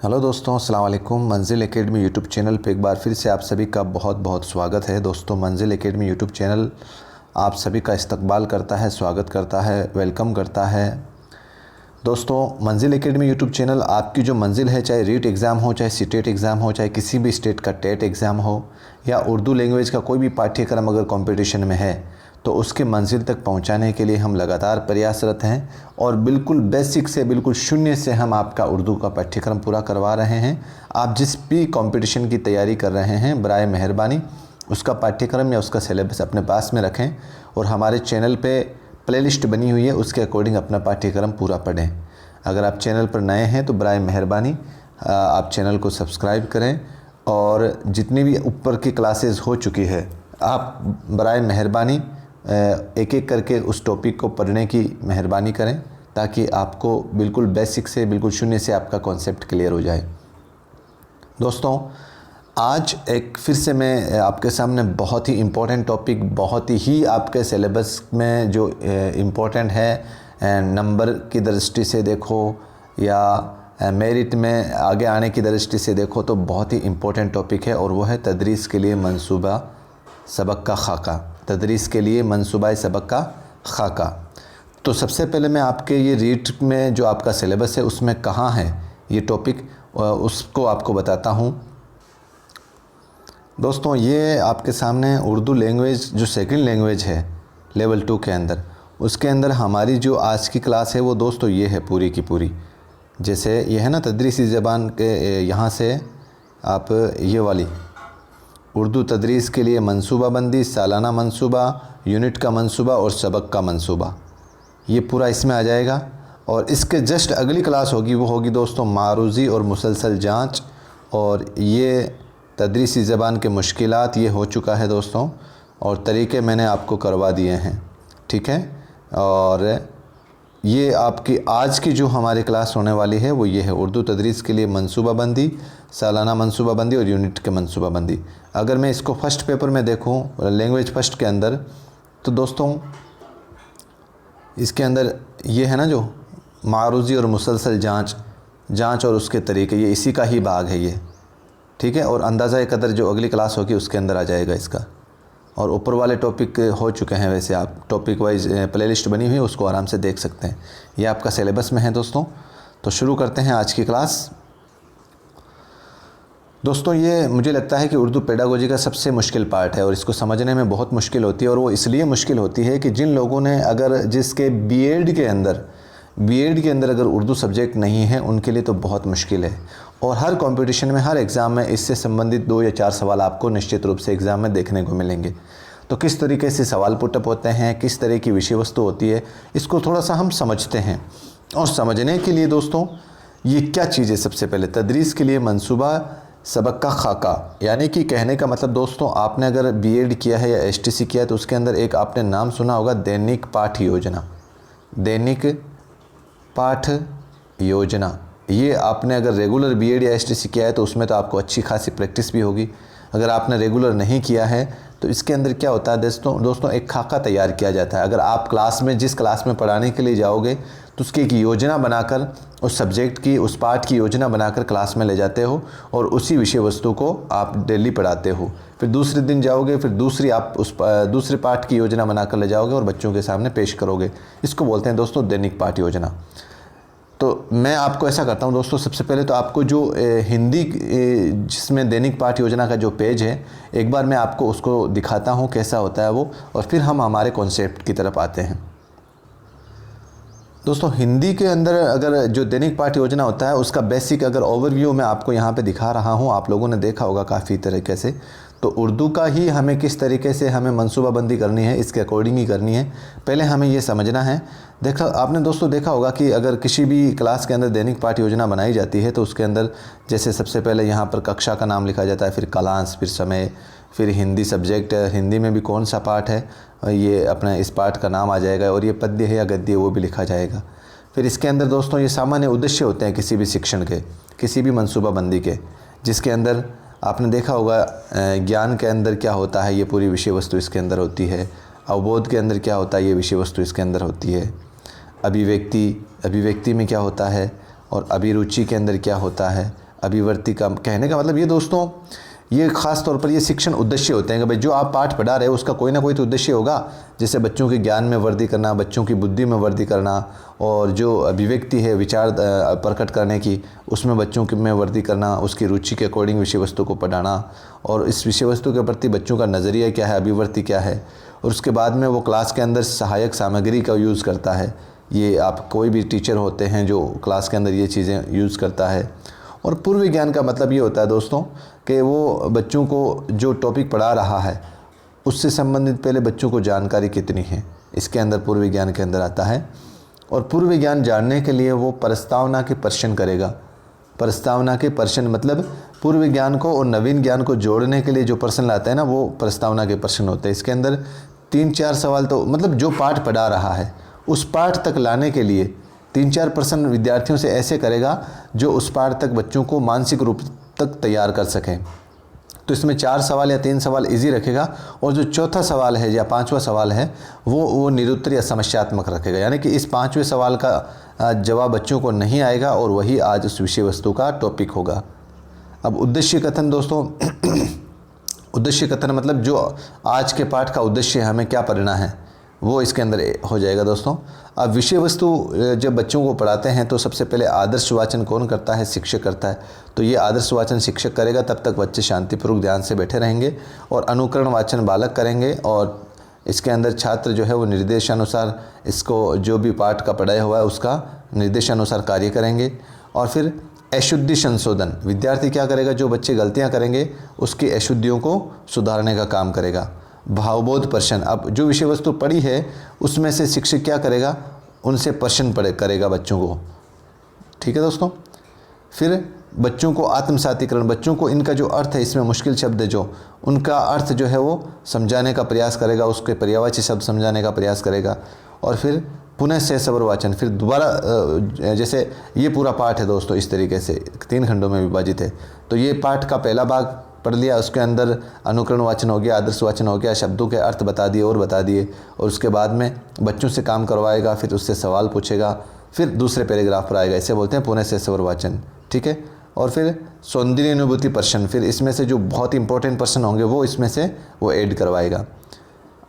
Hello दोस्तों, अस्सलाम वालेकुम। मंजिल एकेडमी यूट्यूब चैनल पे एक बार फिर से आप सभी का बहुत बहुत स्वागत है। दोस्तों, मंजिल एकेडमी यूट्यूब चैनल आप सभी का इस्तकबाल करता है, स्वागत करता है, वेलकम करता है। दोस्तों, मंजिल एकेडमी यूट्यूब चैनल आपकी जो मंजिल है, चाहे रीट एग्ज़ाम हो, चाहे सीटेट एग्ज़ाम हो, चाहे किसी भी स्टेट का टेट एग्ज़ाम हो या उर्दू लैंग्वेज का कोई भी पाठ्यक्रम अगर कंपटीशन में है तो उसके मंजिल तक पहुंचाने के लिए हम लगातार प्रयासरत हैं और बिल्कुल बेसिक से बिल्कुल शून्य से हम आपका उर्दू का पाठ्यक्रम पूरा करवा रहे हैं। आप जिस भी कंपटीशन की तैयारी कर रहे हैं, बराए मेहरबानी उसका पाठ्यक्रम या उसका सिलेबस अपने पास में रखें और हमारे चैनल पे प्लेलिस्ट बनी हुई है, उसके अकॉर्डिंग अपना पाठ्यक्रम पूरा पढ़ें। अगर आप चैनल पर नए हैं तो बराए मेहरबानी आप चैनल को सब्सक्राइब करें और जितनी भी ऊपर की क्लासेस हो चुकी है आप बराए मेहरबानी एक एक करके उस टॉपिक को पढ़ने की मेहरबानी करें ताकि आपको बिल्कुल बेसिक से बिल्कुल शून्य से आपका कॉन्सेप्ट क्लियर हो जाए। दोस्तों, आज एक फिर से मैं आपके सामने बहुत ही इम्पोर्टेंट टॉपिक, बहुत ही आपके सिलेबस में जो इम्पोर्टेंट है, नंबर की दृष्टि से देखो या मेरिट में आगे आने की दृष्टि से देखो तो बहुत ही इम्पोर्टेंट टॉपिक है और वो है तदरीस के लिए मंसूबा सबक का खाका। तदरीस के लिए मंसूबा सबक का खाका। तो सबसे पहले मैं आपके ये रीट में जो आपका सिलेबस है उसमें कहाँ है ये टॉपिक, उसको आपको बताता हूँ। दोस्तों, ये आपके सामने उर्दू लैंग्वेज जो सेकंड लैंग्वेज है लेवल 2 के अंदर, उसके अंदर हमारी जो आज की क्लास है वो दोस्तों ये है पूरी की पूरी। जैसे ये है ना तदरीसी ज़बान के, यहाँ से आप ये वाली उर्दू तदरीस के लिए मंसूबा बंदी, सालाना मंसूबा, यूनिट का मंसूबा और सबक का मंसूबा, ये पूरा इसमें आ जाएगा। और इसके जस्ट अगली क्लास होगी वो होगी दोस्तों मारूज़ी और मुसलसल जांच, और ये तदरीसी ज़बान के मुश्किलात ये हो चुका है दोस्तों और तरीक़े मैंने आपको करवा दिए हैं, ठीक है। और ये आपकी आज की जो हमारी क्लास होने वाली है वो ये है उर्दू तदरीस के लिए मंसूबा बंदी, सालाना मंसूबा बंदी और यूनिट के मंसूबा बंदी। अगर मैं इसको फ़र्स्ट पेपर में देखूं लैंग्वेज फ़र्स्ट के अंदर तो दोस्तों इसके अंदर ये है ना जो मारूज़ी और मुसलसल जांच और उसके तरीके, ये इसी का ही भाग है ये, ठीक है। और अंदाज़ा कदर जो अगली क्लास होगी उसके अंदर आ जाएगा इसका। और ऊपर वाले टॉपिक हो चुके हैं, वैसे आप टॉपिक वाइज प्लेलिस्ट बनी हुई है उसको आराम से देख सकते हैं। ये आपका सिलेबस में है दोस्तों। तो शुरू करते हैं आज की क्लास। दोस्तों, ये मुझे लगता है कि उर्दू पेडागोजी का सबसे मुश्किल पार्ट है और इसको समझने में बहुत मुश्किल होती है। और वो इसलिए मुश्किल होती है कि जिन लोगों ने जिसके बीएड के अंदर अगर उर्दू सब्जेक्ट नहीं है उनके लिए तो बहुत मुश्किल है। और हर कंपटीशन में, हर एग्ज़ाम में इससे संबंधित 2 या 4 सवाल आपको निश्चित रूप से एग्ज़ाम में देखने को मिलेंगे। तो किस तरीके से सवाल पुटअप होते हैं, किस तरह की विषय वस्तु होती है, इसको थोड़ा सा हम समझते हैं। और समझने के लिए दोस्तों ये क्या चीज़ है, सबसे पहले तदरीस के लिए मंसूबा सबक का खाका, यानी कि कहने का मतलब दोस्तों, आपने अगर बीएड किया है या एसटीसी किया है तो उसके अंदर एक आपने नाम सुना होगा दैनिक पाठ योजना। दैनिक पाठ योजना, ये आपने अगर रेगुलर बीएड या एसटीसी किया है तो उसमें तो आपको अच्छी खासी प्रैक्टिस भी होगी। अगर आपने रेगुलर नहीं किया है तो इसके अंदर क्या होता है दोस्तों एक खाका तैयार किया जाता है। अगर आप जिस क्लास में पढ़ाने के लिए जाओगे तो उसकी एक योजना बनाकर, उस सब्जेक्ट की, उस पाठ की योजना बनाकर क्लास में ले जाते हो और उसी विषय वस्तु को आप डेली पढ़ाते हो। फिर दूसरे दिन जाओगे, फिर दूसरे पाठ की योजना बनाकर ले जाओगे और बच्चों के सामने पेश करोगे। इसको बोलते हैं दोस्तों दैनिक पाठ योजना। तो मैं आपको ऐसा करता हूं दोस्तों, सबसे पहले तो आपको जो हिंदी जिसमें दैनिक पाठ योजना का जो पेज है, एक बार मैं आपको उसको दिखाता हूं कैसा होता है वो, और फिर हम हमारे कॉन्सेप्ट की तरफ आते हैं। दोस्तों, हिंदी के अंदर अगर जो दैनिक पाठ योजना होता है उसका बेसिक अगर ओवरव्यू मैं आपको यहाँ पे दिखा रहा हूँ, आप लोगों ने देखा होगा काफ़ी तरीके से। तो उर्दू का ही हमें किस तरीके से हमें मंसूबाबंदी करनी है, इसके अकॉर्डिंग ही करनी है। पहले हमें ये समझना है। आपने दोस्तों देखा होगा कि अगर किसी भी क्लास के अंदर दैनिक पाठ योजना बनाई जाती है तो उसके अंदर जैसे सबसे पहले यहाँ पर कक्षा का नाम लिखा जाता है, फिर क्लास, फिर समय, फिर हिंदी सब्जेक्ट, हिंदी में भी कौन सा पाठ है ये अपना इस पाठ का नाम आ जाएगा, और ये पद्य है या गद्य वो भी लिखा जाएगा। फिर इसके अंदर दोस्तों ये सामान्य उद्देश्य होते हैं किसी भी शिक्षण के, किसी भी मंसूबाबंदी के, जिसके अंदर आपने देखा होगा ज्ञान के अंदर क्या होता है ये पूरी विषय वस्तु इसके अंदर होती है, अवबोध के अंदर क्या होता है ये विषय वस्तु इसके अंदर होती है, अभिव्यक्ति में क्या होता है, और अभिरुचि के अंदर क्या होता है, अभिवर्ती का कहने का मतलब ये दोस्तों, ये ख़ास तौर पर ये शिक्षण उद्देश्य होते हैं कि भाई जो आप पाठ पढ़ा रहे हो उसका कोई ना कोई तो उद्देश्य होगा। जैसे बच्चों के ज्ञान में वृद्धि करना, बच्चों की बुद्धि में वृद्धि करना, और जो अभिव्यक्ति है विचार प्रकट करने की, उसमें बच्चों की में वृद्धि करना, उसकी रुचि के अकॉर्डिंग विषय वस्तु को पढ़ाना, और इस विषय वस्तु के प्रति बच्चों का नज़रिया क्या है, अभिवृत्ति क्या है, और उसके बाद में वो क्लास के अंदर सहायक सामग्री का यूज़ करता है। ये आप कोई भी टीचर होते हैं जो क्लास के अंदर ये चीज़ें यूज़ करता है। और पूर्व ज्ञान का मतलब ये होता है दोस्तों कि वो बच्चों को जो टॉपिक पढ़ा रहा है उससे संबंधित पहले बच्चों को जानकारी कितनी है, इसके अंदर पूर्व ज्ञान के अंदर आता है। और पूर्व ज्ञान जानने के लिए वो प्रस्तावना के प्रश्न करेगा। प्रस्तावना के प्रश्न मतलब पूर्व ज्ञान को और नवीन ज्ञान को जोड़ने के लिए जो प्रश्न लाते हैं ना, वो प्रस्तावना के प्रश्न होते हैं। इसके अंदर 3-4 सवाल तो मतलब जो पाठ पढ़ा रहा है उस पाठ तक लाने के लिए 3-4 प्रश्न विद्यार्थियों से ऐसे करेगा जो उस पाठ तक बच्चों को मानसिक रूप तक तैयार कर सकें। तो इसमें 4 सवाल या 3 सवाल इजी रखेगा, और जो चौथा सवाल है या 5वां सवाल है वो निरुत्तर या समस्यात्मक रखेगा। यानी कि इस 5वें सवाल का जवाब बच्चों को नहीं आएगा और वही आज उस विषय वस्तु का टॉपिक होगा। अब उद्देश्य कथन दोस्तों उद्देश्य कथन मतलब जो आज के पाठ का उद्देश्य है, हमें क्या पढ़ना है, वो इसके अंदर हो जाएगा दोस्तों। अब विषय वस्तु जब बच्चों को पढ़ाते हैं तो सबसे पहले आदर्श वाचन कौन करता है, शिक्षक करता है। तो ये आदर्श वाचन शिक्षक करेगा, तब तक बच्चे शांतिपूर्वक ध्यान से बैठे रहेंगे। और अनुकरण वाचन बालक करेंगे, और इसके अंदर छात्र जो है वो निर्देशानुसार इसको जो भी पाठ का पढ़ाया हुआ है उसका निर्देशानुसार कार्य करेंगे। और फिर अशुद्धि संशोधन, विद्यार्थी क्या करेगा, जो बच्चे गलतियाँ करेंगे उसकी अशुद्धियों को सुधारने का काम करेगा। भावबोध प्रश्न, अब जो विषय वस्तु पढ़ी है उसमें से शिक्षक क्या करेगा, उनसे प्रश्न करेगा बच्चों को। ठीक है दोस्तों। फिर बच्चों को आत्मसातीकरण, बच्चों को इनका जो अर्थ है, इसमें मुश्किल शब्द है जो, उनका अर्थ जो है वो समझाने का प्रयास करेगा, उसके पर्यायवाची शब्द समझाने का प्रयास करेगा। और फिर पुनः सहसवर वाचन, फिर दोबारा, जैसे ये पूरा पाठ है दोस्तों इस तरीके से 3 खंडों में विभाजित है। तो ये पाठ का पहला भाग पढ़ लिया, उसके अंदर अनुकरण वाचन हो गया, आदर्श वाचन हो गया, शब्दों के अर्थ बता दिए और बता दिए, और उसके बाद में बच्चों से काम करवाएगा, फिर उससे सवाल पूछेगा, फिर दूसरे पैराग्राफ पर आएगा। इसे बोलते हैं पुनः सहसवर वाचन। ठीक है। और फिर सौंदर्य अनुभूति प्रश्न, फिर इसमें से जो बहुत इंपॉर्टेंट प्रश्न होंगे वो इसमें से वो ऐड करवाएगा।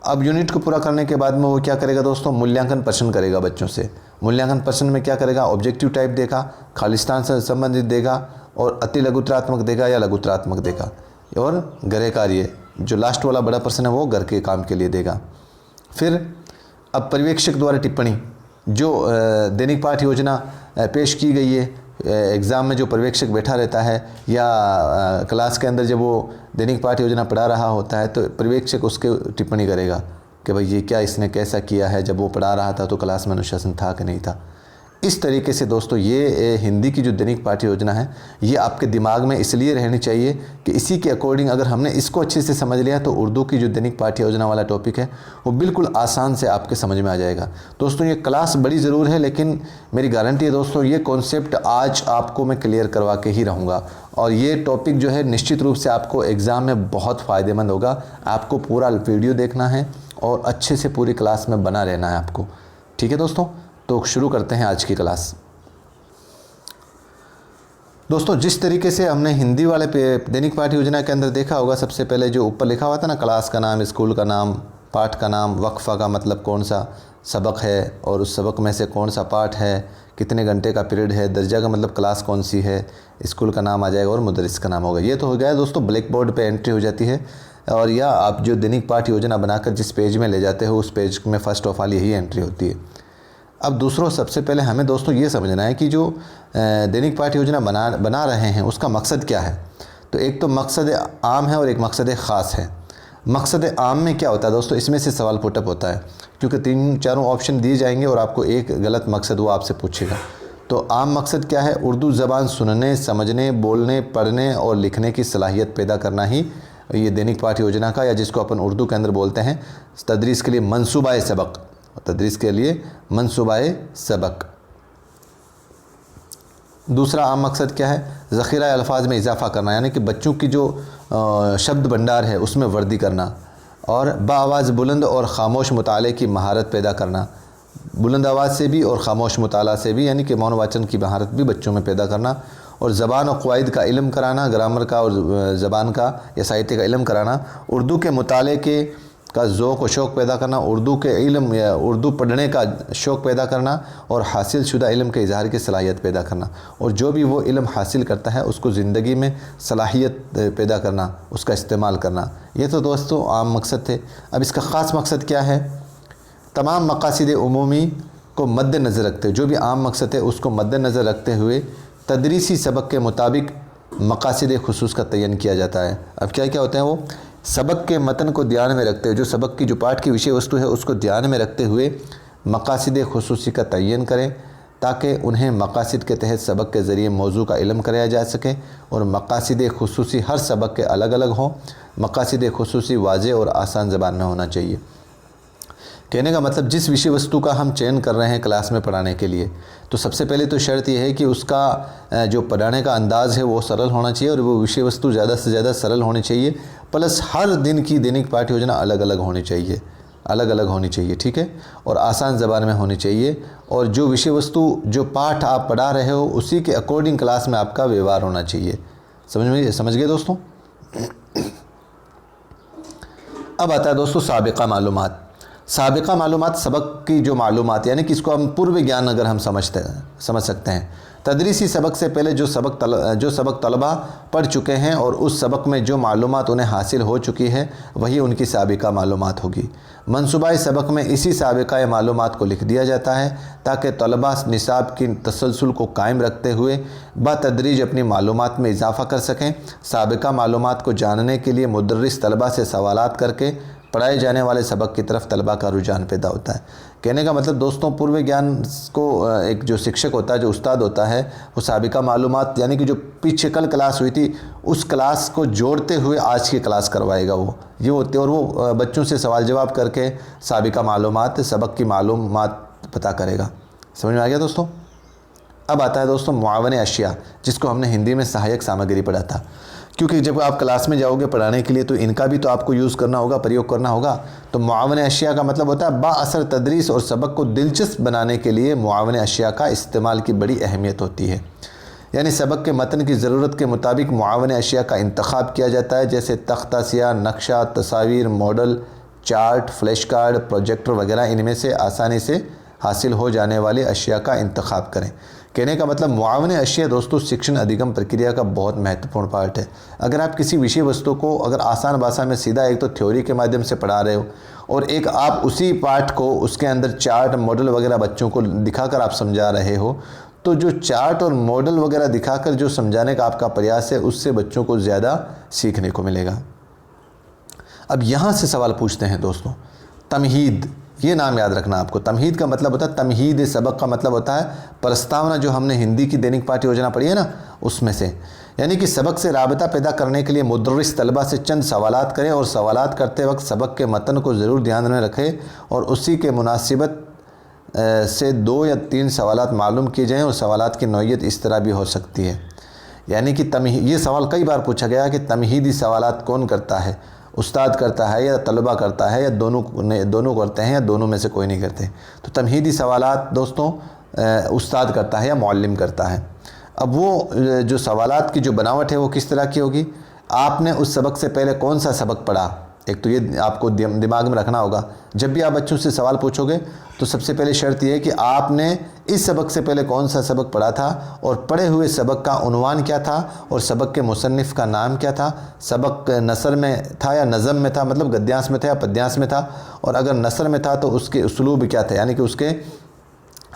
अब यूनिट को पूरा करने के बाद में वो क्या करेगा दोस्तों, मूल्यांकन प्रश्न करेगा बच्चों से। मूल्यांकन प्रश्न में क्या करेगा, ऑब्जेक्टिव टाइप देगा, खालिस्तान से संबंधित देगा, और अति लघुत्रात्मक देगा या लघुत्रात्मक देगा, और गृह कार्य जो लास्ट वाला बड़ा प्रश्न है वो घर के काम के लिए देगा। फिर अब पर्यवेक्षक द्वारा टिप्पणी, जो दैनिक पाठ योजना पेश की गई है, एग्ज़ाम में जो पर्यवेक्षक बैठा रहता है या क्लास के अंदर जब वो दैनिक पाठ योजना पढ़ा रहा होता है तो पर्यवेक्षक उसके टिप्पणी करेगा कि भाई ये क्या इसने कैसा किया है, जब वो पढ़ा रहा था तो क्लास में अनुशासन था कि नहीं था। इस तरीके से दोस्तों ये हिंदी की जो दैनिक पाठ्य योजना है ये आपके दिमाग में इसलिए रहनी चाहिए कि इसी के अकॉर्डिंग अगर हमने इसको अच्छे से समझ लिया तो उर्दू की जो दैनिक पाठ्य योजना वाला टॉपिक है वो बिल्कुल आसान से आपके समझ में आ जाएगा। दोस्तों ये क्लास बड़ी ज़रूर है, लेकिन मेरी गारंटी है दोस्तों ये कॉन्सेप्ट आज आपको मैं क्लियर करवा के ही रहूँगा, और ये टॉपिक जो है निश्चित रूप से आपको एग्ज़ाम में बहुत फ़ायदेमंद होगा। आपको पूरा वीडियो देखना है और अच्छे से पूरी क्लास में बना रहना है आपको। ठीक है दोस्तों, तो शुरू करते हैं आज की क्लास। दोस्तों जिस तरीके से हमने हिंदी वाले दैनिक पाठ्य योजना के अंदर देखा होगा, सबसे पहले जो ऊपर लिखा हुआ था ना, क्लास का नाम, स्कूल का नाम, पाठ का नाम, वक्फ़ा का मतलब कौन सा सबक है और उस सबक में से कौन सा पाठ है, कितने घंटे का पीरियड है, दर्जा का मतलब क्लास कौन सी है, स्कूल का नाम आ जाएगा और मुदरिस का नाम होगा। ये तो हो गया दोस्तों, ब्लैक बोर्ड पर एंट्री हो जाती है, और या आप जो दैनिक पाठ्य योजना बनाकर जिस पेज में ले जाते हो उस पेज में फर्स्ट ऑफ ऑल यही एंट्री होती है। अब दूसरों सबसे पहले हमें दोस्तों ये समझना है कि जो दैनिक पाठ्य योजना बना रहे हैं उसका मकसद क्या है। तो एक तो मकसद आम है और एक मकसद ख़ास है। मकसद आम में क्या होता है दोस्तों, इसमें से सवाल पुटअप होता है, क्योंकि 3-4 ऑप्शन दिए जाएंगे और आपको एक गलत मकसद वो आपसे पूछेगा। तो आम मकसद क्या है, उर्दू ज़बान सुनने, समझने, बोलने, पढ़ने और लिखने की सलाहियत पैदा करना ही ये दैनिक पाठ्य योजना का, या जिसको अपन उर्दू के अंदर बोलते हैं तदरीस के लिए मंसूबाए सबक, तदरीस के लिए मंसूबाए सबक। दूसरा आम मकसद क्या है, ज़ख़ीरा अल्फाज में इजाफ़ा करना, यानी कि बच्चों की जो शब्द भंडार है उसमें वृद्धि करना, और बाआवाज़ बुलंद और ख़ामोश मुताले की महारत पैदा करना, बुलंद आवाज़ से भी और ख़ामोश मुताला से भी, यानी कि मौन वाचन की महारत भी बच्चों में पैदा करना। और ज़बान और क़वाइद का इल्म कराना, ग्रामर का और ज़बान का या साहित्य का इल्म कराना, उर्दू के मुताले का ज़ौक़ व शौक़ पैदा करना, उर्दू के इल्म या उर्दू पढ़ने का शौक़ पैदा करना और हासिल शुदा इल्म के इजहार की सलाहियत पैदा करना, और जो भी वो इल्म हासिल करता है उसको ज़िंदगी में सलाहियत पैदा करना, उसका इस्तेमाल करना। ये तो दोस्तों आम मकसद थे। अब इसका ख़ास मकसद क्या है? तमाम मकासिद उमूमी को मद्देनज़र रखते हुए, जो भी आम मकसद है उसको मद्देनज़र रखते हुए तदरीसी सबक के मुताबिक मकासिद खुसूस का तयन किया जाता है। अब क्या क्या होते हैं? वो सबक के मतन को ध्यान में रखते हुए, जो सबक की जो पाठ की विषय वस्तु है उसको ध्यान में रखते हुए मकासिद खुसूसी का तयन करें, ताकि उन्हें मकासिद के तहत सबक के ज़रिए मौजू का इल्म कराया जा सके और मकासिद खुसूसी हर सबक के अलग अलग हों। मकासिद खुसूसी वाज़े और आसान ज़बान में होना चाहिए। कहने का मतलब जिस विषय वस्तु का हम चयन कर रहे हैं क्लास में पढ़ाने के लिए, तो सबसे पहले तो शर्त यह है कि उसका जो पढ़ाने का अंदाज़ है वो सरल होना चाहिए और वो विषय वस्तु ज़्यादा से ज़्यादा सरल होनी चाहिए, प्लस हर दिन की दैनिक पाठ्य योजना अलग अलग होनी चाहिए, अलग अलग होनी चाहिए, ठीक है, और आसान ज़बान में होनी चाहिए। और जो विषय वस्तु जो पाठ आप पढ़ा रहे हो उसी के अकॉर्डिंग क्लास में आपका व्यवहार होना चाहिए। समझ गए दोस्तों? अब आता है दोस्तों साबिक़ा मालूमात। साबिक़ा मालूमात सबक की जो मालूमात, यानी कि इसको हम पूर्व ज्ञान अगर हम समझ सकते हैं। तदरीसी सबक से पहले जो सबक तलबा पढ़ चुके हैं और उस सबक में जो मालूमात उन्हें हासिल हो चुकी है वही उनकी साबिक़ा मालूमात होगी। मनसूबाई सबक में इसी साबिक़ा मालूमात को लिख दिया जाता है ताकि तलबा निसाब की तसलसल को कायम रखते हुए बतदरीज अपनी मालूमात में इजाफ़ा कर सकें। साबिक़ा मालूमात को जानने के लिए मुदर्रिस तलबा से सवालात करके पढ़ाए जाने वाले सबक की तरफ तलबा का रुझान पैदा होता है। कहने का मतलब दोस्तों पूर्व ज्ञान को एक जो शिक्षक होता है, जो उस्ताद होता है, वो साबिक़ा मालूमात यानी कि जो पीछे कल क्लास हुई थी उस क्लास को जोड़ते हुए आज की क्लास करवाएगा वो ये होते, और वो बच्चों से सवाल जवाब करके साबिक़ा मालूमात सबक की मालूमात पता करेगा। समझ में आ गया दोस्तों? अब आता है दोस्तों मुआवन अशिया, जिसको हमने हिंदी में सहायक सामग्री पढ़ा था, क्योंकि जब आप क्लास में जाओगे पढ़ाने के लिए तो इनका भी तो आपको यूज़ करना होगा, प्रयोग करना होगा। तो मुआवन अशिया का मतलब होता है बाअसर तदरीस और सबक को दिलचस्प बनाने के लिए मुआवन अशिया का इस्तेमाल की बड़ी अहमियत होती है। यानी सबक के मतन की ज़रूरत के मुताबिक मुआवन अशिया का इंतखाब किया जाता है, जैसे तख्ता सिया, नक्शा, तस्वीर, model, chart, flash card, projector वगैरह। इनमें से आसानी से हासिल हो जाने वाले अशिया का इंतखाब करें। कहने का मतलब मुआवन अशिया दोस्तों शिक्षण अधिगम प्रक्रिया का बहुत महत्वपूर्ण पार्ट है। अगर आप किसी विषय वस्तु को अगर आसान भाषा में सीधा एक तो थ्योरी के माध्यम से पढ़ा रहे हो और एक आप उसी पाठ को उसके अंदर चार्ट, मॉडल वगैरह बच्चों को दिखाकर आप समझा रहे हो, तो जो चार्ट और मॉडल वगैरह दिखाकर जो समझाने का आपका प्रयास है उससे बच्चों को ज़्यादा सीखने को मिलेगा। अब यहाँ से सवाल पूछते हैं दोस्तों, तमहीद, ये नाम याद रखना आपको। तमहीद का मतलब होता है, तमहीद सबक का मतलब होता है प्रस्तावना, जो हमने हिंदी की दैनिक पाठ्य योजना पढ़ी है ना उसमें से। यानी कि सबक से राबता पैदा करने के लिए मुदर्रिस तलबा से चंद सवालात करें और सवालात करते वक्त सबक के मतन को ज़रूर ध्यान में रखें और उसी के मुनासिबत से 2 या 3 सवालात मालूम किए जाएँ। और सवालात की नौइयत इस तरह भी हो सकती है, यानी कि ये सवाल कई बार पूछा गया कि तमहीदी सवालात कौन करता है, उस्ताद करता है या तलबा करता है या दोनों करते हैं या दोनों में से कोई नहीं करते। तो तमहीदी सवालात दोस्तों उस्ताद करता है या मुअल्लिम करता है। अब वो जो सवालात की जो बनावट है वो किस तरह की होगी, आपने उस सबक से पहले कौन सा सबक पढ़ा, एक तो ये आपको दिमाग में रखना होगा। जब भी आप बच्चों से सवाल पूछोगे तो सबसे पहले शर्त यह है कि आपने इस सबक से पहले कौन सा सबक पढ़ा था और पढ़े हुए सबक का उन्वान क्या था और सबक के मुसन्निफ़ का नाम क्या था। सबक नसर में था या नज़म में था, मतलब गद्यांश में था या पद्यांश में था, और अगर नसर में था तो उसके उसलूब क्या थे, यानी कि उसके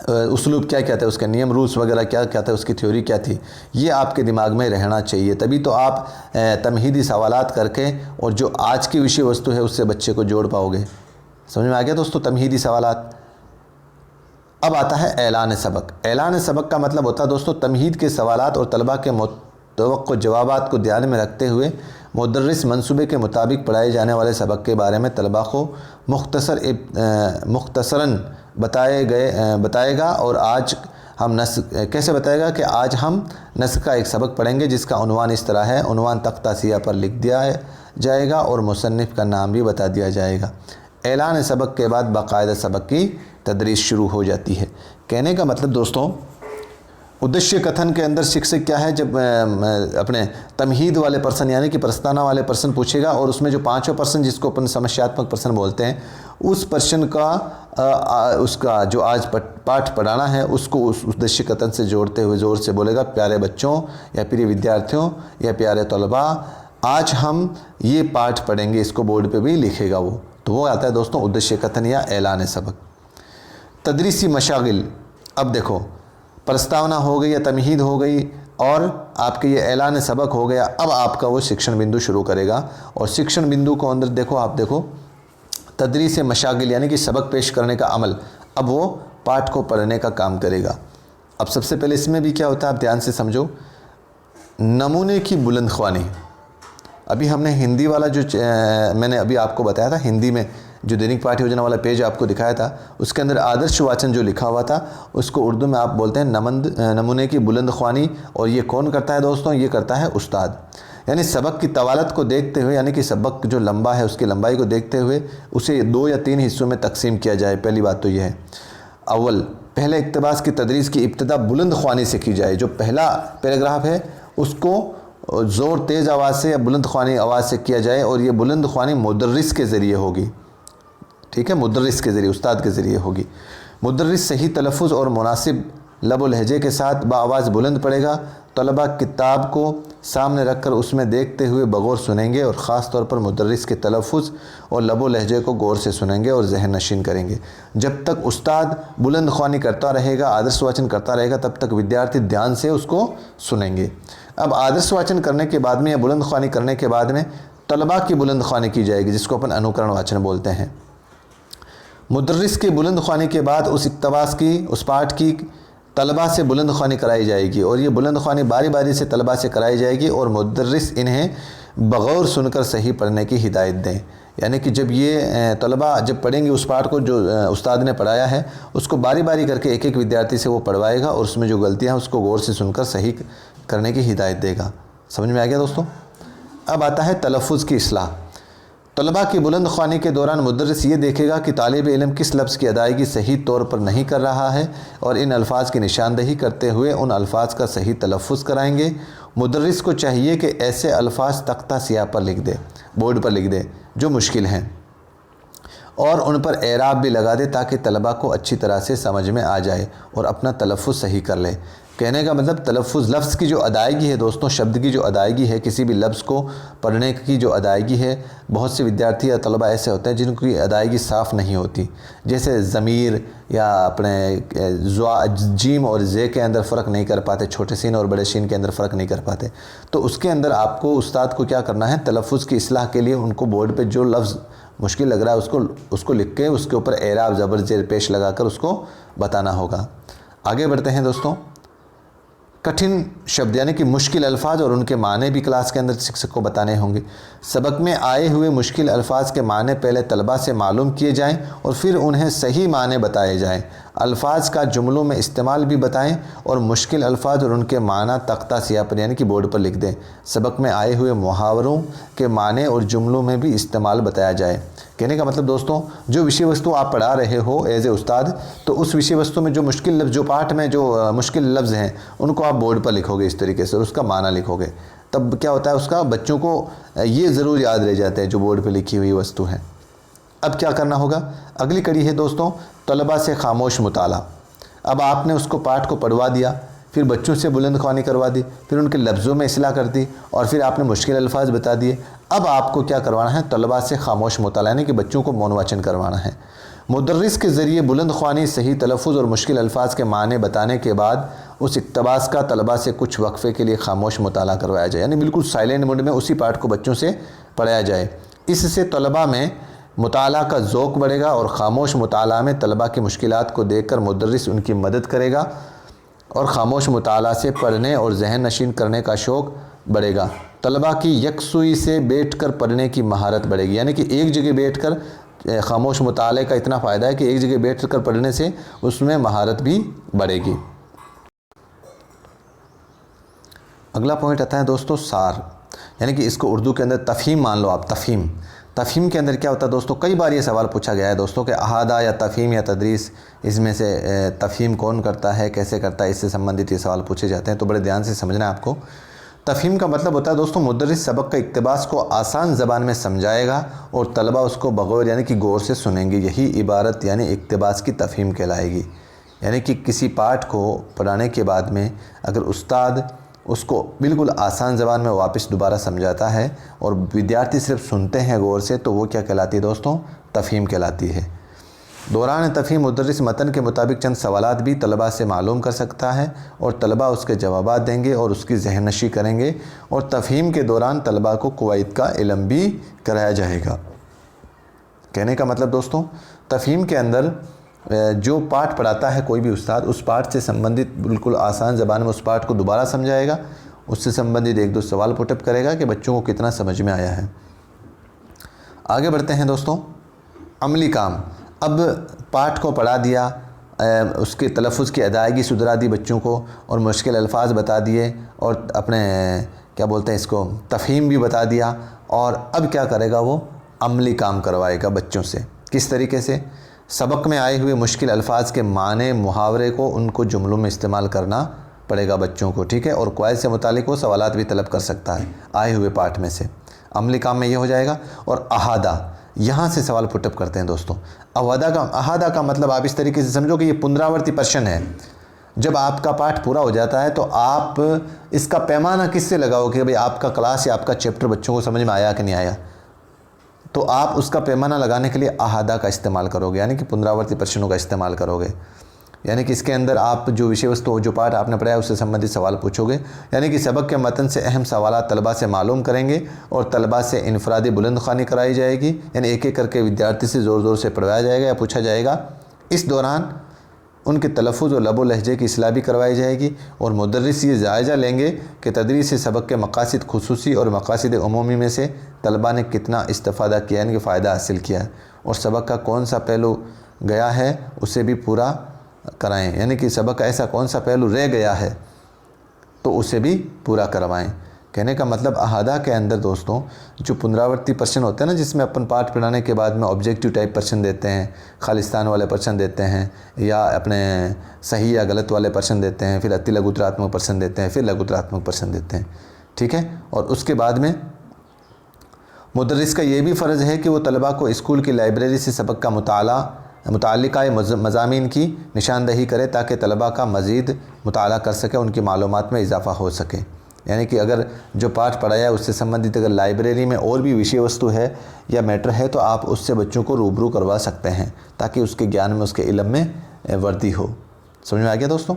उसलूब क्या क्या थे, उसके नियम रूल्स वगैरह क्या क्या थे, उसकी थ्योरी क्या थी, ये आपके दिमाग में रहना चाहिए। तभी तो आप तमहीदी सवालात करके और जो आज की विषय वस्तु है उससे बच्चे को जोड़ पाओगे। समझ में आ गया दोस्तों तमहीदी सवालात। अब आता है ऐलान सबक। ऐलान सबक का मतलब होता है दोस्तों तमहीद के सवालात और तलबा के मुतवक्को जवाबात को ध्यान में रखते हुए मुदर्रिस मंसूबे के मुताबिक पढ़ाए जाने वाले सबक के बारे में तलबा को मुख्तसरन बताएगा। और आज हम कैसे बताएगा कि आज हम नस्र का एक सबक पढ़ेंगे जिसका उन्वान इस तरह है। उन्वान तख्ता सिया पर लिख दिया जाएगा और मुसन्निफ़ का नाम भी बता दिया जाएगा। ऐलान सबक के बाद बाकायदा सबक की तदरीस शुरू हो जाती है। कहने का मतलब दोस्तों उद्देश्य कथन के अंदर शिक्षक क्या है, जब अपने तमहीद वाले पर्सन यानी कि प्रस्तावना वाले पर्सन पूछेगा और उसमें जो पांचवा पर्सन जिसको अपन समस्यात्मक पर्सन बोलते हैं, उस पर्सन का उसका जो आज पाठ पढ़ाना है उसको उस उद्देश्य कथन से जोड़ते हुए ज़ोर से बोलेगा, प्यारे बच्चों या प्रिय विद्यार्थियों या प्यारे तलबा, आज हम ये पाठ पढ़ेंगे। इसको बोर्ड पे भी लिखेगा वो। तो वो आता है दोस्तों उद्देश्य कथन या ऐलान सबक। तदरीसी मशागिल, अब देखो प्रस्तावना हो गई या तमहीद हो गई और आपके ये ऐलान सबक हो गया। अब आपका वो शिक्षण बिंदु शुरू करेगा और शिक्षण बिंदु को अंदर देखो, आप देखो तदरीस मशागिल यानी कि सबक पेश करने का अमल, अब वो पाठ को पढ़ने का काम करेगा। अब सबसे पहले इसमें भी क्या होता है, आप ध्यान से समझो। नमूने की बुलंदख्वानी, अभी हमने हिंदी वाला जो मैंने अभी आपको बताया था, हिंदी में जो दैनिक पाठ्य योजना वाला पेज आपको दिखाया था, उसके अंदर आदर्श वाचन जो लिखा हुआ था उसको उर्दू में आप बोलते हैं नमूने की बुलंदख्वानी। और ये कौन करता है दोस्तों, ये करता है उस्ताद। यानी सबक की तवालत को देखते हुए, यानी कि सबक जो लंबा है उसकी लंबाई को देखते हुए उसे 2 या 3 हिस्सों में तकसीम किया जाए। पहली बात तो यह है, अव्वल पहले इक्तबास की तदरीस की इब्तिदा बुलंदख्वानी से की जाए। जो पहला पैराग्राफ है उसको ज़ोर तेज़ आवाज़ से या बुलंदख्वानी आवाज़ से किया जाए और ये बुलंदख्वानी मुदर्रिस के ज़रिए होगी। ठीक है, मुदर्रिस के ज़रिए, उस्ताद के ज़रिए होगी। मुदर्रिस सही तलफ़ुज़ और मुनासिब लब और लहजे के साथ बाआवाज़ बुलंद पड़ेगा। तलबा किताब को सामने रखकर उसमें देखते हुए बगौर सुनेंगे और ख़ास तौर पर मुदर्रिस के तलफ़ुज़ और लब और लहजे को गौर से सुनेंगे और जहन नशीन करेंगे। जब तक उस्ताद बुलंदख्वानी करता रहेगा, आदर्श वाचन करता रहेगा, तब तक विद्यार्थी ध्यान से उसको सुनेंगे। अब आदर्श वाचन करने के बाद में या बुलंदख्वानी करने के बाद में तलबा की बुलंदख्वानी की जाएगी, जिसको अपन अनुकरण वाचन बोलते हैं। मुदर्रिस के बुलंदख्वानी के बाद उस इक्तबास की, उस पाठ की तलबा से बुलंदख्वानी कराई जाएगी और ये बुलंदख्वानी बारी बारी से तलबा से कराई जाएगी और मुदर्रिस इन्हें बगौर सुनकर सही पढ़ने की हिदायत दें। यानी कि जब ये तलबा जब पढ़ेंगे उस पाठ को जो उस्ताद ने पढ़ाया है, उसको बारी बारी करके एक एक विद्यार्थी से वो पढ़वाएगा और उसमें जो गलतियाँ हैं उसको गौर से सुनकर सही करने की हिदायत देगा। समझ में आ गया दोस्तों। अब आता है तलफ़ुज़ की इस्लाह। तलबा की बुलंदख्वानी के दौरान मुदर्रिस ये देखेगा कि तालिब इल्म किस लफ्ज़ की अदायगी सही तौर पर नहीं कर रहा है और इन अल्फाज की निशानदही करते हुए उन अल्फाज का सही तलफ़ुज़ कराएंगे। मुदर्रिस को चाहिए कि ऐसे अल्फाज तख्ता सियाह पर लिख दे, बोर्ड पर लिख दे जो मुश्किल हैं और उन पर एराब भी लगा दे ताकि तलबा को अच्छी तरह से समझ में आ जाए और अपना तलफ़ुज़ सही कर ले। कहने का मतलब तलफ़ुज़, लफ्ज़ की जो अदायगी है दोस्तों, शब्द की जो अदायगी है, किसी भी लफ्ज़ को पढ़ने की जो अदायगी है, बहुत से विद्यार्थी या तलबा ऐसे होते हैं जिनकी अदायगी साफ़ नहीं होती। जैसे ज़मीर या अपने जीम और जे के अंदर फ़र्क नहीं कर पाते, छोटे सीन और बड़े शीन के अंदर फ़र्क नहीं कर पाते। तो उसके अंदर आपको उस्ताद को क्या करना है, तलफ़ुज़ की इस्लाह के लिए उनको बोर्ड पर जो लफ्ज़ मुश्किल लग रहा है उसको लिख के उसके ऊपर एराब ज़बर जेर पेश लगाकर उसको बताना होगा। आगे बढ़ते हैं दोस्तों। कठिन शब्द यानी कि मुश्किल अल्फाज और उनके माने भी क्लास के अंदर शिक्षक को बताने होंगे। सबक में आए हुए मुश्किल अल्फाज के माने पहले तलबा से मालूम किए जाएं और फिर उन्हें सही माने बताए जाएं। अल्फाज का जुमलों में इस्तेमाल भी बताएं और मुश्किल अल्फाज और उनके माना तख्ता सियाह पर यानी कि बोर्ड पर लिख दें। सबक में आए हुए मुहावरों के माने और जुमलों में भी इस्तेमाल बताया जाए। कहने का मतलब दोस्तों, जो विषय वस्तु आप पढ़ा रहे हो एज ए उस्ताद, तो उस विषय वस्तु में जो मुश्किल लफ्ज़, जो पाठ में जो मुश्किल लफ्ज़ हैं उनको आप बोर्ड पर लिखोगे इस तरीके से और उसका माना लिखोगे। तब क्या होता है, उसका बच्चों को ये ज़रूर याद रह जाता है जो बोर्ड पर लिखी हुई वस्तु है। अब क्या करना होगा, अगली कड़ी है दोस्तों तलबा से खामोश मुताला। अब आपने उसको पाठ को पढ़वा दिया, फिर बच्चों से बुलंदख्वानी करवा दी, फिर उनके लफ्ज़ों में इस्लाह कर दी और फिर आपने मुश्किल अल्फाज बता दिए। अब आपको क्या करवाना है, तलबा से खामोश मुताला यानी कि बच्चों को मौन वाचन करवाना है। मुदर्रिस के ज़रिए बुलंदख्वानी, सही तलफ़ुज़ और मुश्किल अल्फाज के माने बताने के बाद उस इक़्तिबास का तलबा से कुछ वक्फ़े के लिए खामोश मुताला करवाया जाए, यानी बिल्कुल साइलेंट मोड में उसी पाठ को बच्चों से पढ़ाया जाए। इससे तलबा में मुताला का ज़ौक़ बढ़ेगा और ख़ामोश मुताला में तलबा की मुश्किलात को देखकर मुदर्रिस उनकी मदद करेगा और ख़ामोश मुताला से पढ़ने और जहन नशीन करने का शौक़ बढ़ेगा। तलबा की यकसुई से बैठकर पढ़ने की महारत बढ़ेगी, यानी कि एक जगह बैठकर ख़ामोश मुताले का इतना फ़ायदा है कि एक जगह बैठकर पढ़ने से उसमें महारत भी बढ़ेगी। अगला पॉइंट आता है दोस्तों सार, यानी कि इसको उर्दू के अंदर तफ़हीम मान लो आप। तफ़हीम के अंदर क्या होता है दोस्तों, कई बार ये सवाल पूछा गया है दोस्तों कि अहादा या तफ़हीम या तदरीस, इसमें से तफ़हीम कौन करता है, कैसे करता है, इससे संबंधित ये सवाल पूछे जाते हैं। तो बड़े ध्यान से समझना है आपको। तफ़हीम का मतलब होता है दोस्तों, मुदर्रिस सबक का इक़्तिबास को आसान ज़बान में समझाएगा और तलबा उसको बग़ौर यानी कि गौर से सुनेंगे। यही इबारत यानी इक़्तिबास की तफ़हीम कहलाएगी। यानी कि किसी पाठ को पढ़ाने के बाद में अगर उस्ताद उसको बिल्कुल आसान ज़बान में वापस दोबारा समझाता है और विद्यार्थी सिर्फ सुनते हैं गौर से, तो वो क्या कहलाती है दोस्तों, तफ़हीम कहलाती है। दौरान तफ़हीम मुदर्रिस मतन के मुताबिक चंद सवालात भी तलबा से मालूम कर सकता है और तलबा उसके जवाबात देंगे और उसकी ज़हननशी करेंगे, और तफ़हीम के दौरान तलबा को क़वाइद का इल्म भी कराया जाएगा। कहने का मतलब दोस्तों, तफ़हीम के अंदर जो पाठ पढ़ाता है कोई भी उस्ताद, उस पाठ से संबंधित बिल्कुल आसान ज़बान में उस पाठ को दोबारा समझाएगा, उससे संबंधित एक दो सवाल पुटअप करेगा कि बच्चों को कितना समझ में आया है। आगे बढ़ते हैं दोस्तों, अमली काम। अब पाठ को पढ़ा दिया, उसके तलफ़ुज़ की अदायगी सुधरा दी बच्चों को, और मुश्किल अल्फाज बता दिए, और अपने क्या बोलते हैं इसको, तफ़हीम भी बता दिया, और अब क्या करेगा, वो अमली काम करवाएगा बच्चों से। किस तरीके से, सबक में आए हुए मुश्किल अल्फाज के माने मुहावरे को उनको जुमलों में इस्तेमाल करना पड़ेगा बच्चों को, ठीक है, और क़वाइद से मुतालिक वो सवालात भी तलब कर सकता है आए हुए पाठ में से। अमली काम में ये हो जाएगा। और अहादा, यहाँ से सवाल पुटअप करते हैं दोस्तों। अहादा का मतलब आप इस तरीके से समझो कि ये पुनरावर्ती प्रश्न है। जब आपका पाठ पूरा हो जाता है तो आप इसका पैमाना किससे लगाओ कि भाई आपका क्लास या आपका चैप्टर बच्चों को समझ में आया कि नहीं आया, तो आप उसका पैमाना लगाने के लिए अहादा का इस्तेमाल करोगे, यानी कि पुनरावर्ती प्रश्नों का इस्तेमाल करोगे। यानी कि इसके अंदर आप जो विषय वस्तु जो पाठ आपने पढ़ाया उससे संबंधित सवाल पूछोगे, यानी कि सबक के मतन से अहम सवालात तलबा से मालूम करेंगे और तलबा से इनफरादी बुलंद ख़्वानी कराई जाएगी, यानी एक एक करके विद्यार्थी से ज़ोर ज़ोर से पढ़वाया जाएगा या पूछा जाएगा। इस दौरान उनके तलफ़ुज़ और लबो लहजे की इस्लाह भी करवाई जाएगी, और मुदर्रिस ये जायज़ा लेंगे कि तदरीस सबक के मकासिद खुसूसी और मकासिद उमूमी में से तलबा ने कितना इस्तिफ़ादा किया, यानी कि फ़ायदा हासिल किया है, और सबक का कौन सा पहलू गया है उसे भी पूरा कराएं, यानी कि सबक का ऐसा कौन सा पहलू रह गया है तो उसे भी पूरा करवाएं। कहने का मतलब अहादा के अंदर दोस्तों जो पुनरावर्ती प्रश्न होते हैं ना, जिसमें अपन पाठ पढ़ाने के बाद में ऑब्जेक्टिव टाइप प्रश्न देते हैं, खालिस्तान वाले प्रश्न देते हैं, या अपने सही या गलत वाले प्रश्न देते हैं, फिर अति लघुतरात्मक प्रश्न देते हैं, फिर लघुतरात्मक प्रश्न देते हैं, ठीक है। और उसके बाद में मुदर्रिस का ये भी फ़र्ज़ है कि वो तलबा को स्कूल की लाइब्रेरी से सबक का मुताल्लिक़ा मज़ामीन की निशानदही करे ताकि तलबा का मज़ीद मुताला कर सके, उनकी मालूमात में इजाफ़ा हो सके। यानी कि अगर जो पाठ पढ़ाया है उससे संबंधित अगर लाइब्रेरी में और भी विषय वस्तु है या मैटर है तो आप उससे बच्चों को रूबरू करवा सकते हैं ताकि उसके ज्ञान में, उसके इल्म में वृद्धि हो। समझ में आ गया दोस्तों।